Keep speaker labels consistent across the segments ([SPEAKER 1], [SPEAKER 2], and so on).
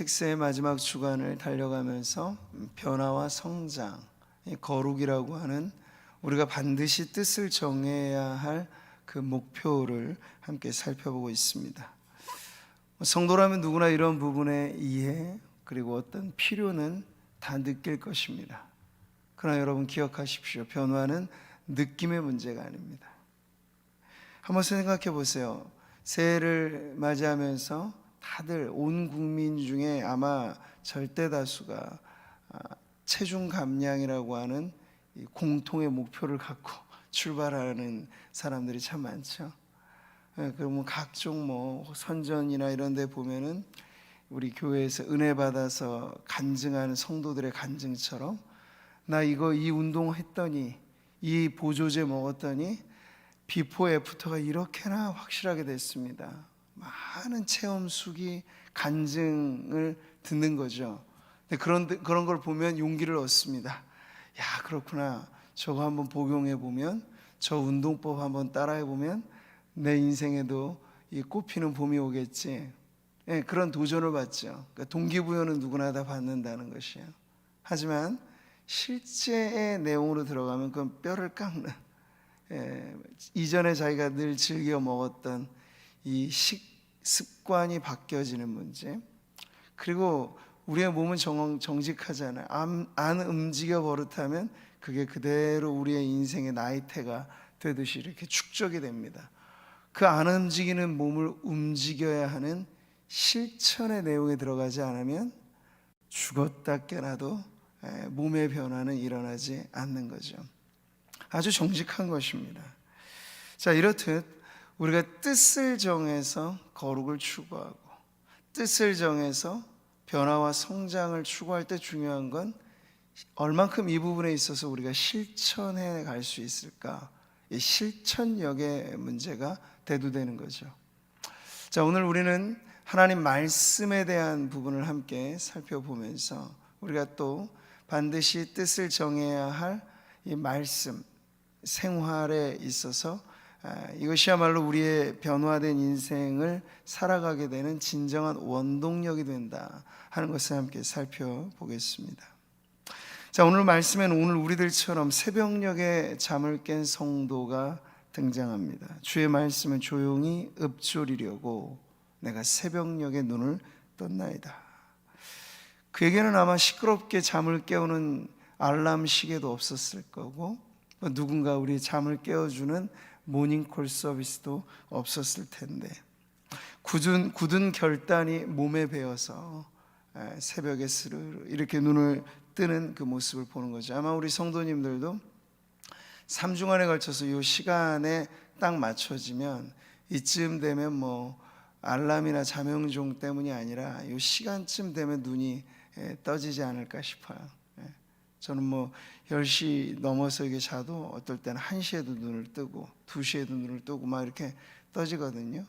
[SPEAKER 1] 책새의 마지막 주간을 달려가면서 변화와 성장, 거룩이라고 하는 우리가 반드시 뜻을 정해야 할 그 목표를 함께 살펴보고 있습니다. 성도라면 누구나 이런 부분의 이해 그리고 어떤 필요는 다 느낄 것입니다. 그러나 여러분 기억하십시오. 변화는 느낌의 문제가 아닙니다. 한번 생각해 보세요. 새해를 맞이하면서 다들 온 국민 중에 아마 절대 다수가 체중 감량이라고 하는 공통의 목표를 갖고 출발하는 사람들이 참 많죠. 그러면 각종 선전이나 이런 데 보면은 우리 교회에서 은혜 받아서 간증하는 성도들의 간증처럼 나 이 운동했더니 이 보조제 먹었더니 비포 애프터가 이렇게나 확실하게 됐습니다. 많은 체험 수기 간증을 듣는 거죠. 그런 걸 보면 용기를 얻습니다. 야, 그렇구나. 저거 한번 복용해 보면, 저 운동법 한번 따라해 보면 내 인생에도 이 꽃피는 봄이 오겠지. 그런 도전을 받죠. 그러니까 동기부여는 누구나 다 받는다는 것이에요. 하지만 실제의 내용으로 들어가면 그건 뼈를 깎는, 이전에 자기가 늘 즐겨 먹었던 이 식습관이 바뀌어지는 문제. 그리고 우리의 몸은 정직하잖아요. 안 움직여 버릇하면 그게 그대로 우리의 인생의 나이테가 되듯이 이렇게 축적이 됩니다. 그 안 움직이는 몸을 움직여야 하는 실천의 내용에 들어가지 않으면 죽었다 깨나도 몸의 변화는 일어나지 않는 거죠. 아주 정직한 것입니다. 자, 이렇듯 우리가 뜻을 정해서 거룩을 추구하고 뜻을 정해서 변화와 성장을 추구할 때 중요한 건 얼만큼 이 부분에 있어서 우리가 실천해 갈 수 있을까? 이 실천력의 문제가 대두되는 거죠. 자, 오늘 우리는 하나님 말씀에 대한 부분을 함께 살펴보면서 우리가 또 반드시 뜻을 정해야 할 이 말씀 생활에 있어서 이것이야말로 우리의 변화된 인생을 살아가게 되는 진정한 원동력이 된다 하는 것을 함께 살펴보겠습니다. 자, 오늘 말씀에는 오늘 우리들처럼 새벽녘에 잠을 깬 성도가 등장합니다. 주의 말씀은 조용히 읊조리려고 내가 새벽녘에 눈을 떴나이다. 그에게는 아마 시끄럽게 잠을 깨우는 알람 시계도 없었을 거고 누군가 우리 잠을 깨워주는 모닝콜 서비스도 없었을 텐데 굳은 결단이 몸에 배어서 새벽에 스르르 이렇게 눈을 뜨는 그 모습을 보는 거죠. 아마 우리 성도님들도 3주간에 걸쳐서 이 시간에 딱 맞춰지면 이쯤 되면 알람이나 자명종 때문이 아니라 이 시간쯤 되면 눈이 떠지지 않을까 싶어요. 저는 10시 넘어서 이게 자도 어떨 때는 1시에도 눈을 뜨고 2시에도 눈을 뜨고 막 이렇게 떠지거든요.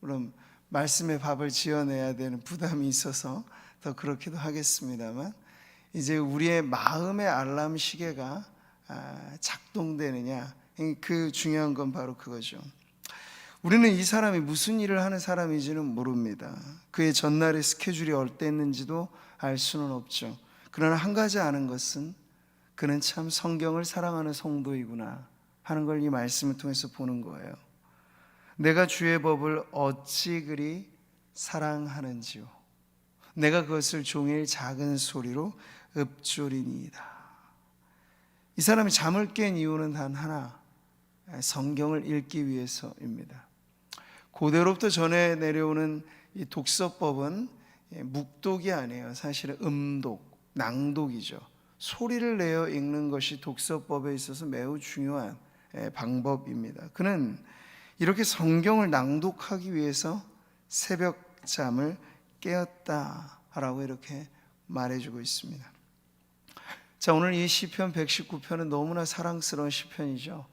[SPEAKER 1] 그럼 말씀의 밥을 지어내야 되는 부담이 있어서 더 그렇기도 하겠습니다만 이제 우리의 마음의 알람 시계가 작동되느냐, 그 중요한 건 바로 그거죠. 우리는 이 사람이 무슨 일을 하는 사람인지는 모릅니다. 그의 전날의 스케줄이 어땠는지도 알 수는 없죠. 그러나 한 가지 아는 것은 그는 참 성경을 사랑하는 성도이구나 하는 걸 이 말씀을 통해서 보는 거예요. 내가 주의 법을 어찌 그리 사랑하는지요. 내가 그것을 종일 작은 소리로 읊조리니이다. 이 사람이 잠을 깬 이유는 단 하나, 성경을 읽기 위해서입니다. 고대로부터 전해 내려오는 이 독서법은 묵독이 아니에요. 사실은 음독, 낭독이죠. 소리를 내어 읽는 것이 독서법에 있어서 매우 중요한 방법입니다. 그는 이렇게 성경을 낭독하기 위해서 새벽 잠을 깨었다라고 이렇게 말해주고 있습니다. 자, 오늘 이 시편 119편은 너무나 사랑스러운 시편이죠.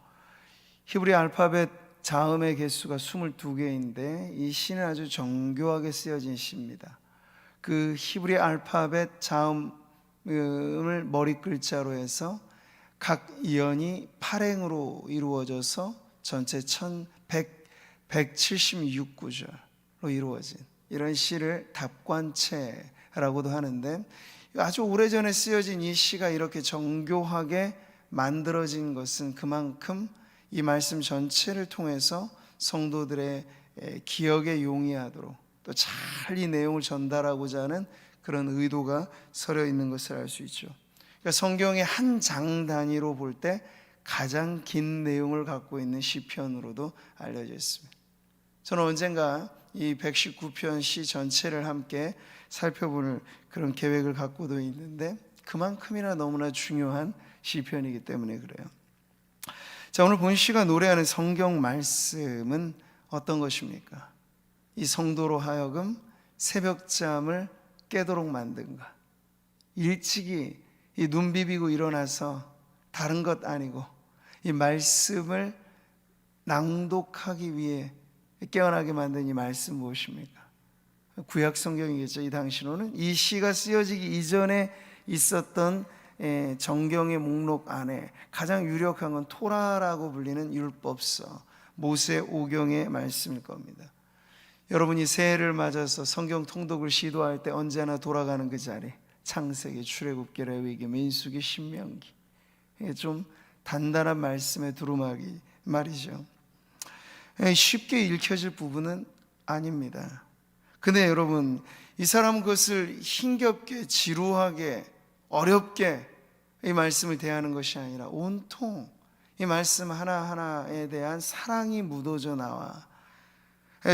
[SPEAKER 1] 히브리 알파벳 자음의 개수가 22개인데 이 시는 아주 정교하게 쓰여진 시입니다. 그 히브리 알파벳 자음을 머리 글자로 해서 각 이연이 8행으로 이루어져서 전체 176구절로 이루어진 이런 시를 답관체라고 시라고도 하는데, 아주 오래전에 쓰여진 이 시가 이렇게 정교하게 만들어진 것은 그만큼 이 말씀 전체를 통해서 성도들의 기억에 용이하도록 또 잘 이 내용을 전달하고자 하는 그런 의도가 서려 있는 것을 알 수 있죠. 그러니까 성경의 한 장 단위로 볼 때 가장 긴 내용을 갖고 있는 시편으로도 알려져 있습니다. 저는 언젠가 이 119편 시 전체를 함께 살펴볼 그런 계획을 갖고도 있는데, 그만큼이나 너무나 중요한 시편이기 때문에 그래요. 자, 오늘 본 시가 노래하는 성경 말씀은 어떤 것입니까? 이 성도로 하여금 새벽잠을 깨도록 만든가, 일찍이 이 눈 비비고 일어나서 다른 것 아니고 이 말씀을 낭독하기 위해 깨어나게 만든 이 말씀 무엇입니까? 구약 성경이겠죠. 이 당시로는 이 시가 쓰여지기 이전에 있었던 정경의 목록 안에 가장 유력한 건 토라라고 불리는 율법서, 모세 오경의 말씀일 겁니다. 여러분이 새해를 맞아서 성경 통독을 시도할 때 언제나 돌아가는 그 자리, 창세기, 출애굽기, 레위기, 민수기, 신명기, 좀 단단한 말씀의 두루마기 말이죠. 쉽게 읽혀질 부분은 아닙니다. 근데 여러분, 이 사람은 그것을 힘겹게, 지루하게, 어렵게 이 말씀을 대하는 것이 아니라 온통 이 말씀 하나하나에 대한 사랑이 묻어져 나와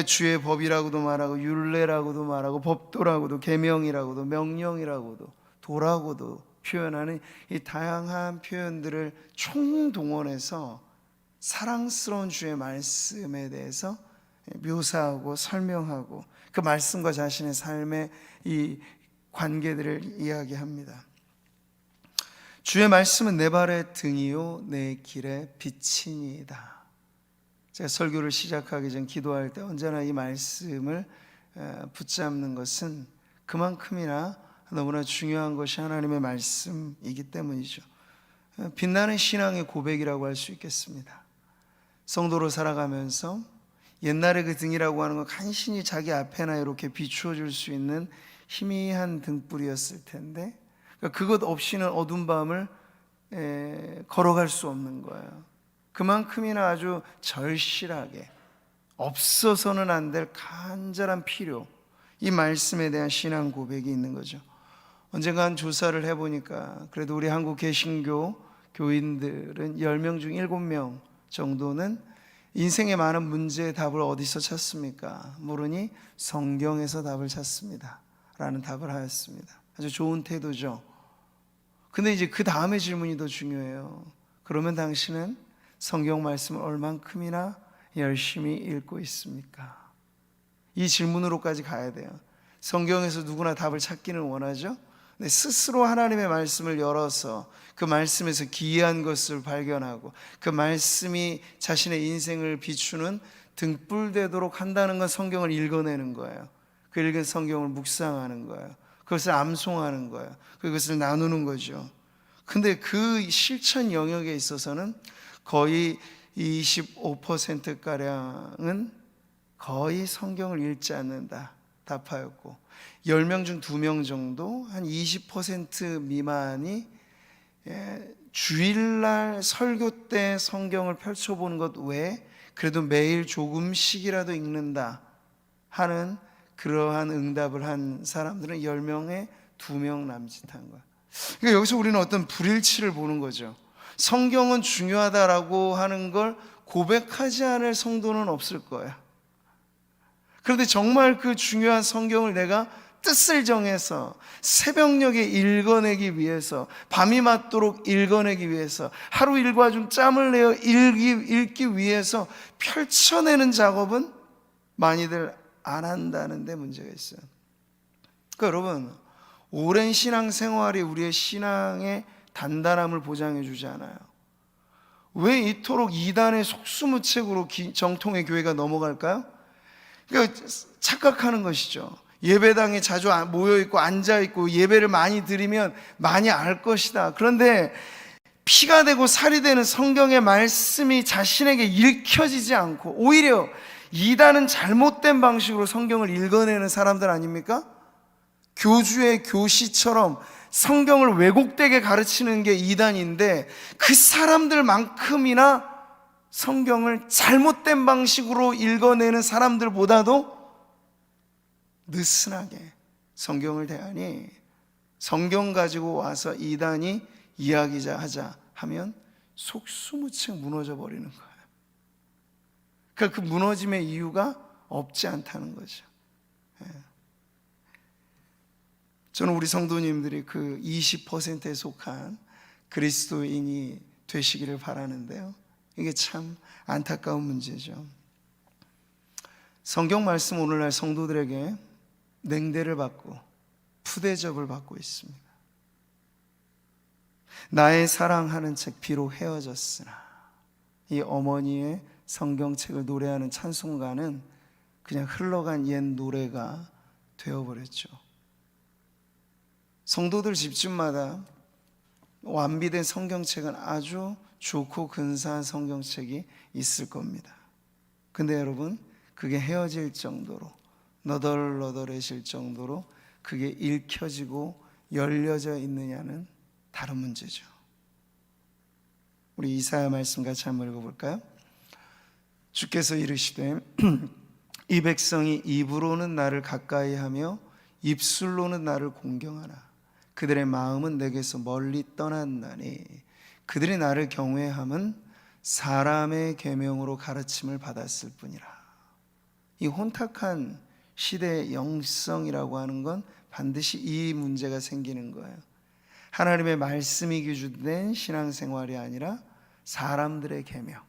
[SPEAKER 1] 주의 법이라고도 말하고, 율례라고도 말하고, 법도라고도, 계명이라고도, 명령이라고도, 도라고도 표현하는 이 다양한 표현들을 총동원해서 사랑스러운 주의 말씀에 대해서 묘사하고 설명하고 그 말씀과 자신의 삶의 이 관계들을 이야기합니다. 주의 말씀은 내 발의 등이요 내 길의 빛이니이다. 제가 설교를 시작하기 전 기도할 때 언제나 이 말씀을 붙잡는 것은 그만큼이나 너무나 중요한 것이 하나님의 말씀이기 때문이죠. 빛나는 신앙의 고백이라고 할 수 있겠습니다. 성도로 살아가면서 옛날에 그 등이라고 하는 건 간신히 자기 앞에나 이렇게 비추어 줄 수 있는 희미한 등불이었을 텐데, 그것 없이는 어두운 밤을 걸어갈 수 없는 거예요. 그만큼이나 아주 절실하게 없어서는 안 될 간절한 필요, 이 말씀에 대한 신앙 고백이 있는 거죠. 언젠가 한 조사를 해보니까 그래도 우리 한국 개신교 교인들은 10명 중 7명 정도는 인생의 많은 문제의 답을 어디서 찾습니까? 모르니 성경에서 답을 찾습니다 라는 답을 하였습니다. 아주 좋은 태도죠. 근데 이제 그 다음의 질문이 더 중요해요. 그러면 당신은 성경 말씀을 얼만큼이나 열심히 읽고 있습니까? 이 질문으로까지 가야 돼요. 성경에서 누구나 답을 찾기는 원하죠. 근데 스스로 하나님의 말씀을 열어서 그 말씀에서 기이한 것을 발견하고 그 말씀이 자신의 인생을 비추는 등불 되도록 한다는 건 성경을 읽어내는 거예요. 그 읽은 성경을 묵상하는 거예요. 그것을 암송하는 거예요. 그것을 나누는 거죠. 근데 그 실천 영역에 있어서는 거의 25%가량은 거의 성경을 읽지 않는다 답하였고, 10명 중 2명 정도, 한 20% 미만이 주일날 설교 때 성경을 펼쳐보는 것 외에 그래도 매일 조금씩이라도 읽는다 하는 그러한 응답을 한 사람들은 10명에 2명 남짓한 거야. 그러니까 여기서 우리는 어떤 불일치를 보는 거죠. 성경은 중요하다라고 하는 걸 고백하지 않을 성도는 없을 거야. 그런데 정말 그 중요한 성경을 내가 뜻을 정해서 새벽녘에 읽어내기 위해서, 밤이 맞도록 읽어내기 위해서, 하루 일과 중 짬을 내어 읽기 위해서 펼쳐내는 작업은 많이들 안 한다는 데 문제가 있어요. 그러니까 여러분, 오랜 신앙생활이 우리의 신앙의 단단함을 보장해 주지 않아요. 왜 이토록 이단의 속수무책으로 정통의 교회가 넘어갈까요? 그러니까 착각하는 것이죠. 예배당에 자주 모여있고 앉아있고 예배를 많이 드리면 많이 알 것이다. 그런데 피가 되고 살이 되는 성경의 말씀이 자신에게 읽혀지지 않고 오히려 이단은 잘못된 방식으로 성경을 읽어내는 사람들 아닙니까? 교주의 교시처럼 성경을 왜곡되게 가르치는 게 이단인데, 그 사람들만큼이나 성경을 잘못된 방식으로 읽어내는 사람들보다도 느슨하게 성경을 대하니, 성경 가지고 와서 이단이 이야기자 하자 하면 속수무책 무너져 버리는 거예요. 그러니까 그 무너짐의 이유가 없지 않다는 거죠. 저는 우리 성도님들이 그 20%에 속한 그리스도인이 되시기를 바라는데요, 이게 참 안타까운 문제죠. 성경 말씀 오늘날 성도들에게 냉대를 받고 푸대접을 받고 있습니다. 나의 사랑하는 책 비록 헤어졌으나, 이 어머니의 성경책을 노래하는 찬송가는 그냥 흘러간 옛 노래가 되어버렸죠. 성도들 집집마다 완비된 성경책은 아주 좋고 근사한 성경책이 있을 겁니다. 근데 여러분, 그게 헤어질 정도로, 너덜너덜해질 정도로 그게 읽혀지고 열려져 있느냐는 다른 문제죠. 우리 이사야 말씀 같이 한번 읽어볼까요? 주께서 이르시되 이 백성이 입으로는 나를 가까이하며 입술로는 나를 공경하나 그들의 마음은 내게서 멀리 떠났나니 그들이 나를 경외함은 사람의 계명으로 가르침을 받았을 뿐이라. 이 혼탁한 시대의 영성이라고 하는 건 반드시 이 문제가 생기는 거예요. 하나님의 말씀이 기준된 신앙생활이 아니라 사람들의 계명,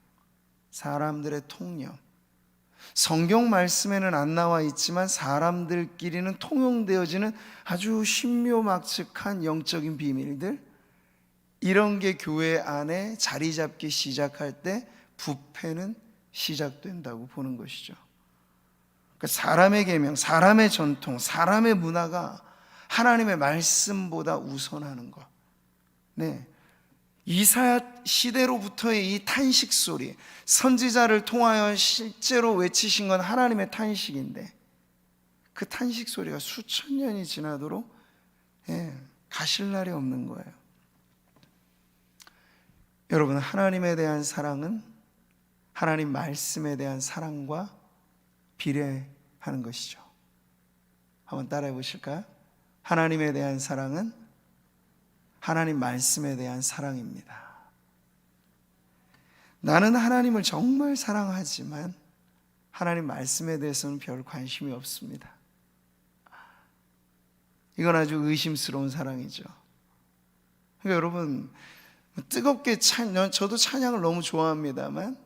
[SPEAKER 1] 사람들의 통념. 성경 말씀에는 안 나와 있지만 사람들끼리는 통용되어지는 아주 신묘막측한 영적인 비밀들, 이런 게 교회 안에 자리 잡기 시작할 때 부패는 시작된다고 보는 것이죠. 그러니까 사람의 계명, 사람의 전통, 사람의 문화가 하나님의 말씀보다 우선하는 것. 네. 이사야 시대로부터의 이 탄식 소리, 선지자를 통하여 실제로 외치신 건 하나님의 탄식인데, 그 탄식 소리가 수천 년이 지나도록 가실 날이 없는 거예요. 여러분, 하나님에 대한 사랑은 하나님 말씀에 대한 사랑과 비례하는 것이죠. 한번 따라해 보실까요? 하나님에 대한 사랑은 하나님 말씀에 대한 사랑입니다. 나는 하나님을 정말 사랑하지만 하나님 말씀에 대해서는 별 관심이 없습니다. 이건 아주 의심스러운 사랑이죠. 그러니까 여러분, 뜨겁게 저도 찬양을 너무 좋아합니다만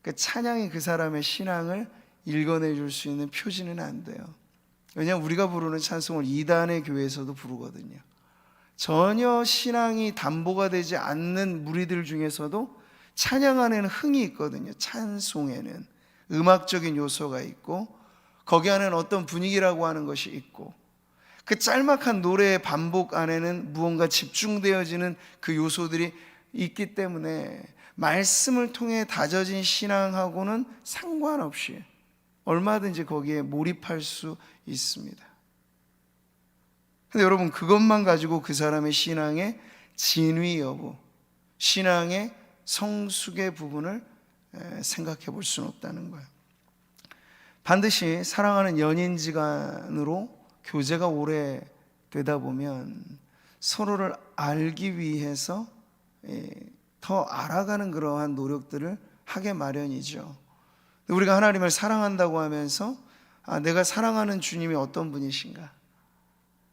[SPEAKER 1] 그 찬양이 그 사람의 신앙을 읽어내 줄 수 있는 표지는 안 돼요. 왜냐하면 우리가 부르는 찬송을 이단의 교회에서도 부르거든요. 전혀 신앙이 담보가 되지 않는 무리들 중에서도 찬양 안에는 흥이 있거든요. 찬송에는 음악적인 요소가 있고 거기 안에는 어떤 분위기라고 하는 것이 있고, 그 짤막한 노래의 반복 안에는 무언가 집중되어지는 그 요소들이 있기 때문에 말씀을 통해 다져진 신앙하고는 상관없이 얼마든지 거기에 몰입할 수 있습니다. 근데 여러분, 그것만 가지고 그 사람의 신앙의 진위 여부, 신앙의 성숙의 부분을 생각해 볼 수는 없다는 거예요. 반드시 사랑하는 연인지간으로 교제가 오래 되다 보면 서로를 알기 위해서 더 알아가는 그러한 노력들을 하게 마련이죠. 우리가 하나님을 사랑한다고 하면서 내가 사랑하는 주님이 어떤 분이신가,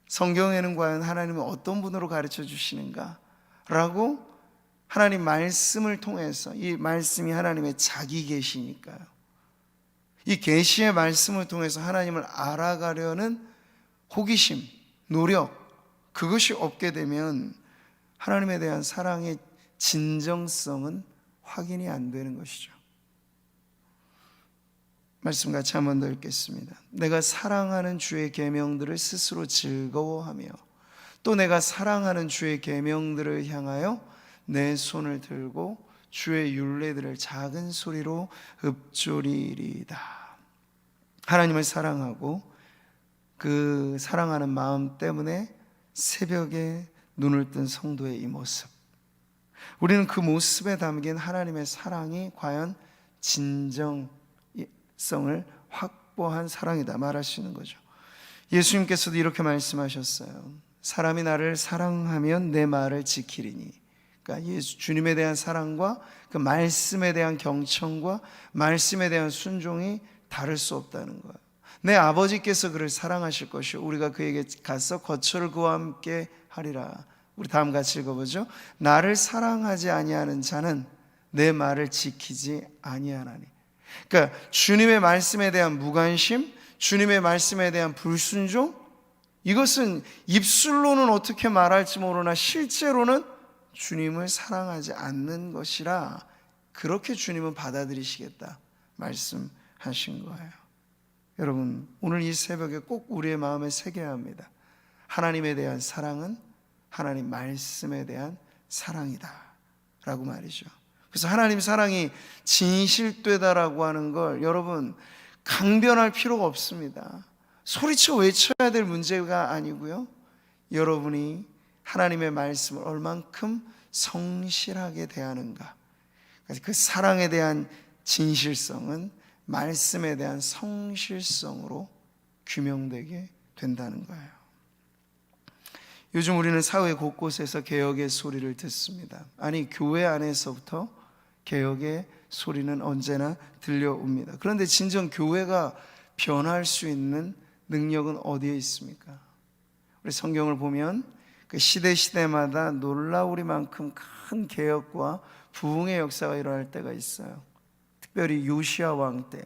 [SPEAKER 1] 성경에는 과연 하나님은 어떤 분으로 가르쳐 주시는가 라고 하나님 말씀을 통해서, 이 말씀이 하나님의 자기 계시니까요, 이 계시의 말씀을 통해서 하나님을 알아가려는 호기심, 노력, 그것이 없게 되면 하나님에 대한 사랑의 진정성은 확인이 안 되는 것이죠. 말씀 같이 한 번 더 읽겠습니다. 내가 사랑하는 주의 계명들을 스스로 즐거워하며 또 내가 사랑하는 주의 계명들을 향하여 내 손을 들고 주의 율례들을 작은 소리로 읊조리리이다. 하나님을 사랑하고 그 사랑하는 마음 때문에 새벽에 눈을 뜬 성도의 이 모습, 우리는 그 모습에 담긴 하나님의 사랑이 과연 진정성을 확보한 사랑이다 말할 수 있는 거죠. 예수님께서도 이렇게 말씀하셨어요. 사람이 나를 사랑하면 내 말을 지키리니. 그러니까 주님에 대한 사랑과 그 말씀에 대한 경청과 말씀에 대한 순종이 다를 수 없다는 거예요. 내 아버지께서 그를 사랑하실 것이요 우리가 그에게 가서 거처를 그와 함께 하리라. 우리 다음 같이 읽어보죠. 나를 사랑하지 아니하는 자는 내 말을 지키지 아니하나니. 그러니까 주님의 말씀에 대한 무관심, 주님의 말씀에 대한 불순종, 이것은 입술로는 어떻게 말할지 모르나 실제로는 주님을 사랑하지 않는 것이라 그렇게 주님은 받아들이시겠다 말씀하신 거예요. 여러분, 오늘 이 새벽에 꼭 우리의 마음에 새겨야 합니다. 하나님에 대한 사랑은 하나님 말씀에 대한 사랑이다 라고 말이죠. 그래서 하나님 사랑이 진실되다라고 하는 걸 여러분 강변할 필요가 없습니다. 소리쳐 외쳐야 될 문제가 아니고요, 여러분이 하나님의 말씀을 얼만큼 성실하게 대하는가, 그 사랑에 대한 진실성은 말씀에 대한 성실성으로 규명되게 된다는 거예요. 요즘 우리는 사회 곳곳에서 개혁의 소리를 듣습니다. 아니, 교회 안에서부터 개혁의 소리는 언제나 들려옵니다. 그런데 진정 교회가 변할 수 있는 능력은 어디에 있습니까? 우리 성경을 보면 그 시대마다 놀라우리만큼 큰 개혁과 부흥의 역사가 일어날 때가 있어요. 특별히 요시야 왕 때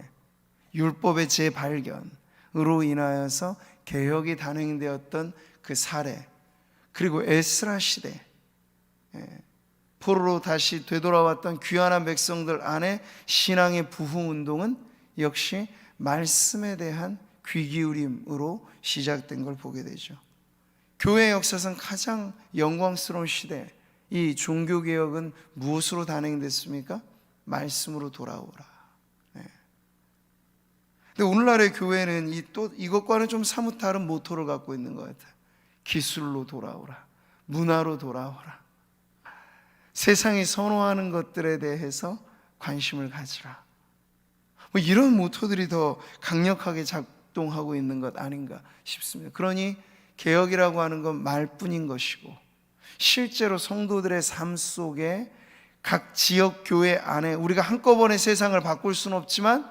[SPEAKER 1] 율법의 재발견으로 인하여서 개혁이 단행되었던 그 사례, 그리고 에스라 시대 포로로 다시 되돌아왔던 귀환한 백성들 안에 신앙의 부흥 운동은 역시 말씀에 대한 귀 기울임으로 시작된 걸 보게 되죠. 교회 역사상 가장 영광스러운 시대, 이 종교개혁은 무엇으로 단행됐습니까? 말씀으로 돌아오라. 근데 오늘날의 교회는 이것과는 좀 사뭇 다른 모토를 갖고 있는 것 같아요. 기술로 돌아오라, 문화로 돌아오라, 세상이 선호하는 것들에 대해서 관심을 가지라, 뭐 이런 모토들이 더 강력하게 작동하고 있는 것 아닌가 싶습니다. 그러니 개혁이라고 하는 건 말뿐인 것이고, 실제로 성도들의 삶 속에 각 지역 교회 안에 우리가 한꺼번에 세상을 바꿀 수는 없지만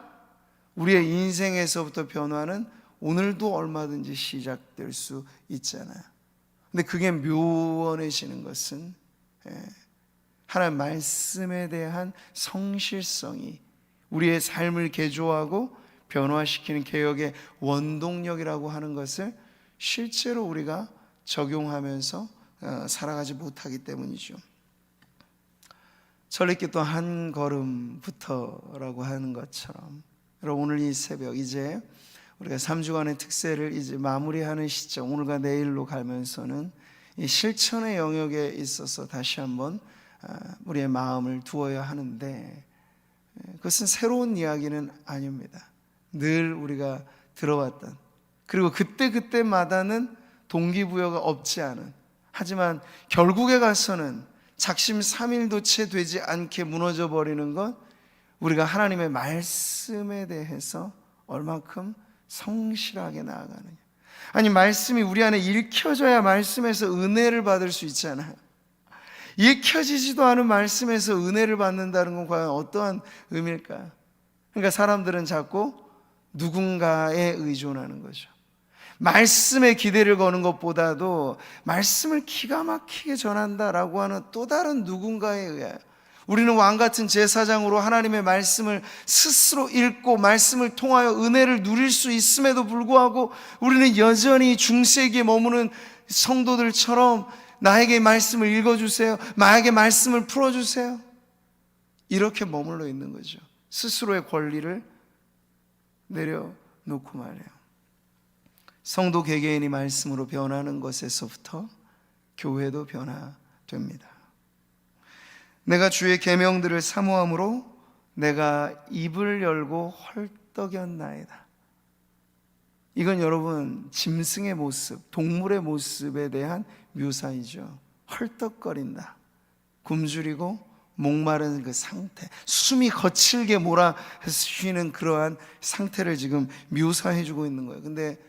[SPEAKER 1] 우리의 인생에서부터 변화는 오늘도 얼마든지 시작될 수 있잖아요. 근데 그게 묘원해지는 것은 하나님 말씀에 대한 성실성이 우리의 삶을 개조하고 변화시키는 개혁의 원동력이라고 하는 것을 실제로 우리가 적용하면서 살아가지 못하기 때문이죠. 설레기 또 한 걸음부터라고 하는 것처럼, 여러분 오늘 이 새벽 이제 우리가 3주간의 특세를 이제 마무리하는 시점, 오늘과 내일로 가면서는 이 실천의 영역에 있어서 다시 한번 우리의 마음을 두어야 하는데, 그것은 새로운 이야기는 아닙니다. 늘 우리가 들어왔던, 그리고 그때마다는 동기부여가 없지 않은, 하지만 결국에 가서는 작심삼일도 채 되지 않게 무너져 버리는 것, 우리가 하나님의 말씀에 대해서 얼만큼 성실하게 나아가느냐. 아니, 말씀이 우리 안에 읽혀져야 말씀에서 은혜를 받을 수 있잖아요. 읽혀지지도 않은 말씀에서 은혜를 받는다는 건 과연 어떠한 의미일까요? 그러니까 사람들은 자꾸 누군가에 의존하는 거죠. 말씀에 기대를 거는 것보다도 말씀을 기가 막히게 전한다라고 하는 또 다른 누군가에 의하여, 우리는 왕같은 제사장으로 하나님의 말씀을 스스로 읽고 말씀을 통하여 은혜를 누릴 수 있음에도 불구하고 우리는 여전히 중세기에 머무는 성도들처럼 나에게 말씀을 읽어주세요, 나에게 말씀을 풀어주세요, 이렇게 머물러 있는 거죠. 스스로의 권리를 내려놓고 말이에요. 성도 개개인이 말씀으로 변하는 것에서부터 교회도 변화됩니다. 내가 주의 계명들을 사모함으로 내가 입을 열고 헐떡였나이다. 이건 여러분 짐승의 모습, 동물의 모습에 대한 묘사이죠. 헐떡거린다, 굶주리고 목마른 그 상태, 숨이 거칠게 몰아쉬는 그러한 상태를 지금 묘사해주고 있는 거예요. 근데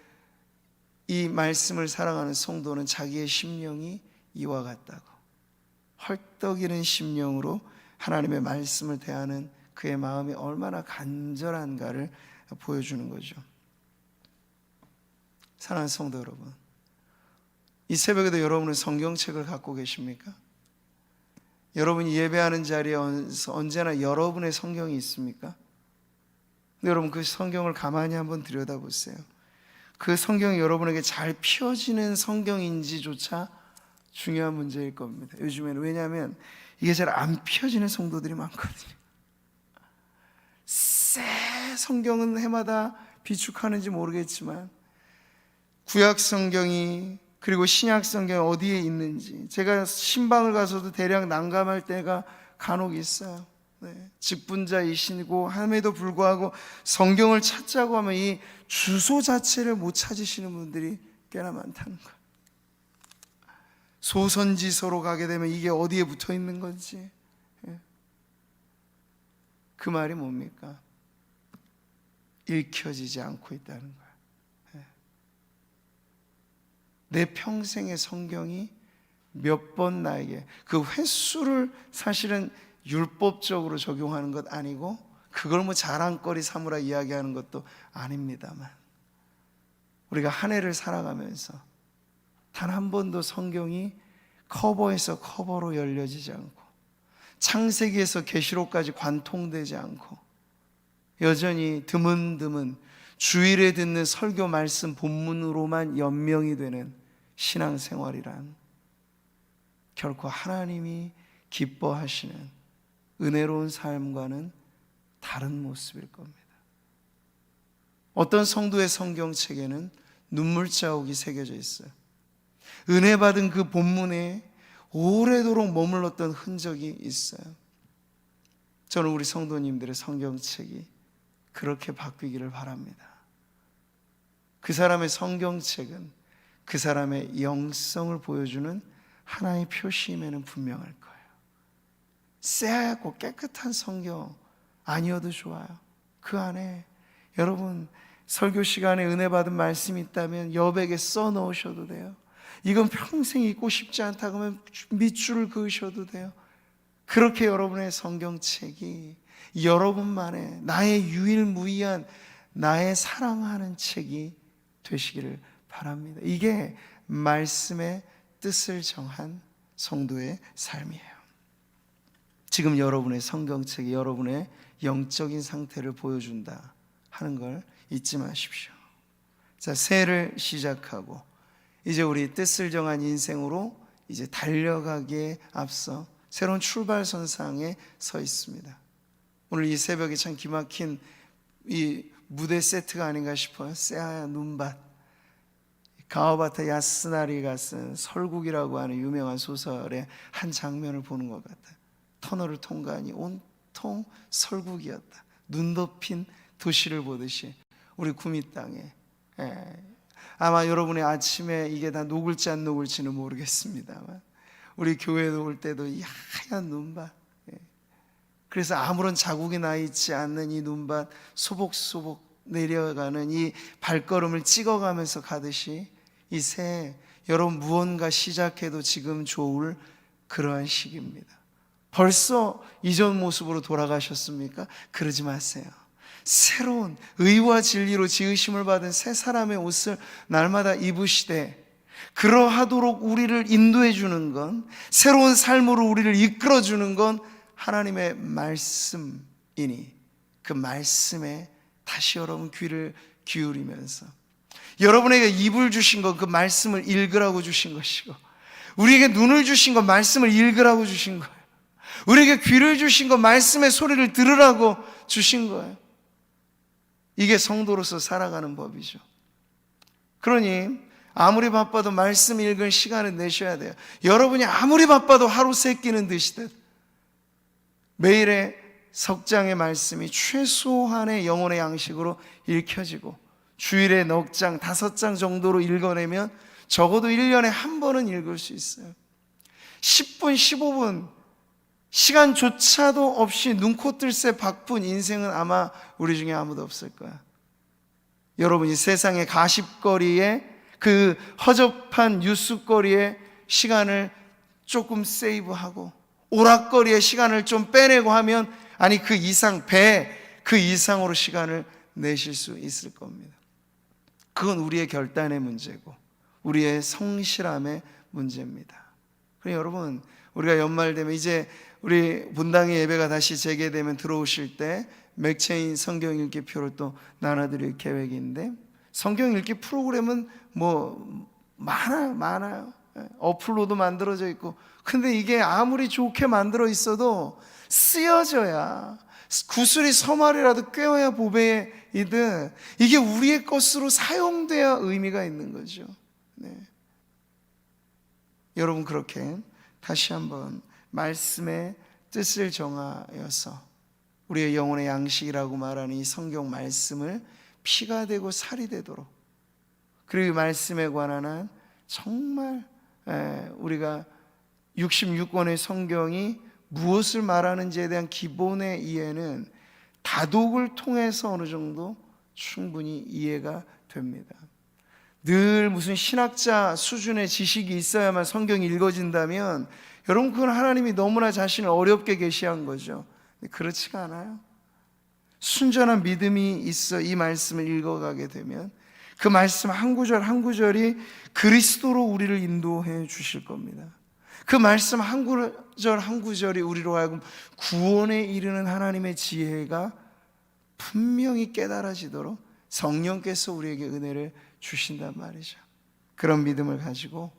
[SPEAKER 1] 이 말씀을 사랑하는 성도는 자기의 심령이 이와 같다고, 헐떡이는 심령으로 하나님의 말씀을 대하는 그의 마음이 얼마나 간절한가를 보여주는 거죠. 사랑하는 성도 여러분, 이 새벽에도 여러분은 성경책을 갖고 계십니까? 여러분이 예배하는 자리에 언제나 여러분의 성경이 있습니까? 근데 여러분 그 성경을 가만히 한번 들여다보세요. 그 성경이 여러분에게 잘 펴지는 성경인지조차 중요한 문제일 겁니다. 요즘에는. 왜냐하면 이게 잘 안 펴지는 성도들이 많거든요. 새 성경은 해마다 비축하는지 모르겠지만 구약 성경이 그리고 신약 성경이 어디에 있는지 제가 신방을 가서도 대략 난감할 때가 간혹 있어요. 직분자이시고 함에도 불구하고 성경을 찾자고 하면 이 주소 자체를 못 찾으시는 분들이 꽤나 많다는 거예요. 소선지서로 가게 되면 이게 어디에 붙어 있는 건지. 그 말이 뭡니까? 읽혀지지 않고 있다는 거예요. 내 평생의 성경이 몇 번 나에게, 그 횟수를 사실은 율법적으로 적용하는 것 아니고 그걸 뭐 자랑거리 삼으라 이야기하는 것도 아닙니다만, 우리가 한 해를 살아가면서 단 한 번도 성경이 커버에서 커버로 열려지지 않고 창세기에서 계시록까지 관통되지 않고 여전히 드문드문 주일에 듣는 설교 말씀 본문으로만 연명이 되는 신앙생활이란 결코 하나님이 기뻐하시는 은혜로운 삶과는 다른 모습일 겁니다. 어떤 성도의 성경책에는 눈물 자국이 새겨져 있어요. 은혜 받은 그 본문에 오래도록 머물렀던 흔적이 있어요. 저는 우리 성도님들의 성경책이 그렇게 바뀌기를 바랍니다. 그 사람의 성경책은 그 사람의 영성을 보여주는 하나의 표시임에는 분명할 거예요. 새하얗고 깨끗한 성경 아니어도 좋아요. 그 안에 여러분 설교 시간에 은혜 받은 말씀이 있다면 여백에 써 넣으셔도 돼요. 이건 평생 잊고 싶지 않다 그러면 밑줄을 그으셔도 돼요. 그렇게 여러분의 성경책이 여러분만의 나의 유일무이한 나의 사랑하는 책이 되시기를 바랍니다. 이게 말씀의 뜻을 정한 성도의 삶이에요. 지금 여러분의 성경책이 여러분의 영적인 상태를 보여준다 하는 걸 잊지 마십시오. 자, 새해를 시작하고 이제 우리 뜻을 정한 인생으로 이제 달려가기에 앞서 새로운 출발선상에 서 있습니다. 오늘 이 새벽에 참 기막힌 이 무대 세트가 아닌가 싶어요. 새하얀 눈밭, 가와바타 야스나리가 쓴 설국이라고 하는 유명한 소설의 한 장면을 보는 것 같아요. 터널을 통과하니 온통 설국이었다. 눈 덮인 도시를 보듯이 우리 구미 땅에, 아마 여러분의 아침에 이게 다 녹을지 안 녹을지는 모르겠습니다만 우리 교회에 올 때도 이 하얀 눈밭, 그래서 아무런 자국이 나 있지 않는 이 눈밭 소복소복 내려가는 이 발걸음을 찍어가면서 가듯이 이 새해 여러분 무언가 시작해도 지금 좋을 그러한 시기입니다. 벌써 이전 모습으로 돌아가셨습니까? 그러지 마세요. 새로운 의와 진리로 지으심을 받은 새 사람의 옷을 날마다 입으시되 그러하도록 우리를 인도해 주는 건, 새로운 삶으로 우리를 이끌어 주는 건 하나님의 말씀이니 그 말씀에 다시 여러분 귀를 기울이면서 여러분에게 입을 주신 건 그 말씀을 읽으라고 주신 것이고, 우리에게 눈을 주신 건 말씀을 읽으라고 주신 거예요. 우리에게 귀를 주신 건 말씀의 소리를 들으라고 주신 거예요. 이게 성도로서 살아가는 법이죠. 그러니 아무리 바빠도 말씀 읽을 시간을 내셔야 돼요. 여러분이 아무리 바빠도 하루 세 끼는 드시듯 매일의 석장의 말씀이 최소한의 영혼의 양식으로 읽혀지고 주일에 넉 장, 5장 정도로 읽어내면 적어도 1년에 한 번은 읽을 수 있어요. 10분, 15분 시간조차도 없이 눈코 뜰 새 바쁜 인생은 아마 우리 중에 아무도 없을 거야. 여러분이 세상의 가십거리에, 그 허접한 뉴스거리에 시간을 조금 세이브하고 오락거리에 시간을 좀 빼내고 하면, 아니 그 이상, 그 이상으로 시간을 내실 수 있을 겁니다. 그건 우리의 결단의 문제고 우리의 성실함의 문제입니다. 그래서 여러분, 우리가 연말 되면 이제 우리 본당의 예배가 다시 재개되면 들어오실 때 맥체인 성경 읽기 표를 또 나눠드릴 계획인데, 성경 읽기 프로그램은 뭐 많아요. 어플로도 만들어져 있고. 근데 이게 아무리 좋게 만들어 있어도 쓰여져야, 구슬이 서말이라도 꿰어야 보배이듯 이게 우리의 것으로 사용돼야 의미가 있는 거죠. 네. 여러분, 그렇게 다시 한번 말씀의 뜻을 정하여서 우리의 영혼의 양식이라고 말하는 이 성경 말씀을 피가 되고 살이 되도록, 그리고 이 말씀에 관한 한 정말 우리가 66권의 성경이 무엇을 말하는지에 대한 기본의 이해는 다독을 통해서 어느 정도 충분히 이해가 됩니다. 늘 무슨 신학자 수준의 지식이 있어야만 성경이 읽어진다면 여러분, 그건 하나님이 너무나 자신을 어렵게 계시한 거죠. 그렇지가 않아요. 순전한 믿음이 있어 이 말씀을 읽어가게 되면 그 말씀 한 구절 한 구절이 그리스도로 우리를 인도해 주실 겁니다. 그 말씀 한 구절 한 구절이 우리로 하여금 구원에 이르는 하나님의 지혜가 분명히 깨달아지도록 성령께서 우리에게 은혜를 주신단 말이죠. 그런 믿음을 가지고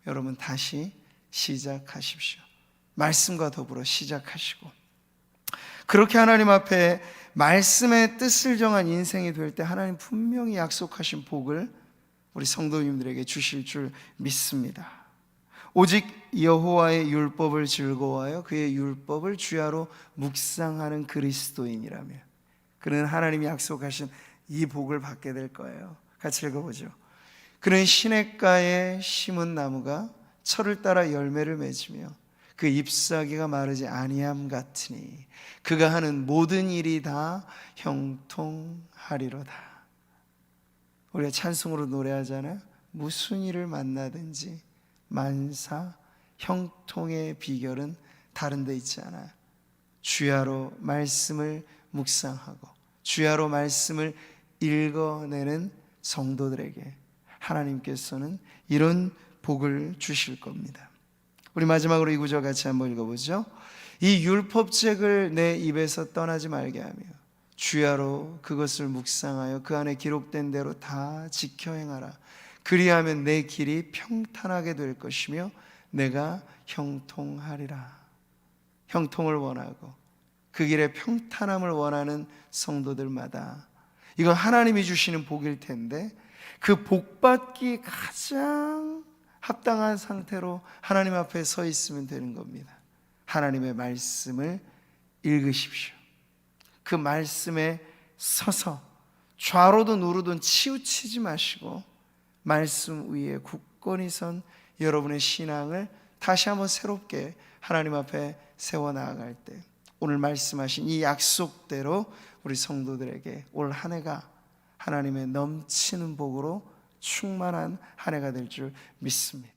[SPEAKER 1] 여러분 다시 시작하십시오. 말씀과 더불어 시작하시고, 그렇게 하나님 앞에 말씀의 뜻을 정한 인생이 될 때 하나님 분명히 약속하신 복을 우리 성도님들에게 주실 줄 믿습니다. 오직 여호와의 율법을 즐거워하여 그의 율법을 주야로 묵상하는 그리스도인이라면 그는 하나님이 약속하신 이 복을 받게 될 거예요. 같이 읽어보죠. 그는 시냇가에 심은 나무가 철을 따라 열매를 맺으며 그 잎사귀가 마르지 아니함 같으니 그가 하는 모든 일이 다 형통하리로다. 우리가 찬송으로 노래하잖아요. 무슨 일을 만나든지 만사 형통의 비결은 다른 데 있지 않아요. 주야로 말씀을 묵상하고 주야로 말씀을 읽어내는 성도들에게 하나님께서는 이런 복을 주실 겁니다. 우리 마지막으로 이 구절 같이 한번 읽어보죠. 이 율법책을 내 입에서 떠나지 말게 하며 주야로 그것을 묵상하여 그 안에 기록된 대로 다 지켜 행하라. 그리하면 내 길이 평탄하게 될 것이며 내가 형통하리라. 형통을 원하고 그 길의 평탄함을 원하는 성도들마다 이건 하나님이 주시는 복일 텐데, 그 복받기 가장 합당한 상태로 하나님 앞에 서 있으면 되는 겁니다. 하나님의 말씀을 읽으십시오. 그 말씀에 서서 좌로든 우로든 치우치지 마시고 말씀 위에 굳건히 선 여러분의 신앙을 다시 한번 새롭게 하나님 앞에 세워 나아갈 때 오늘 말씀하신 이 약속대로 우리 성도들에게 올 한 해가 하나님의 넘치는 복으로 충만한 한 해가 될 줄 믿습니다.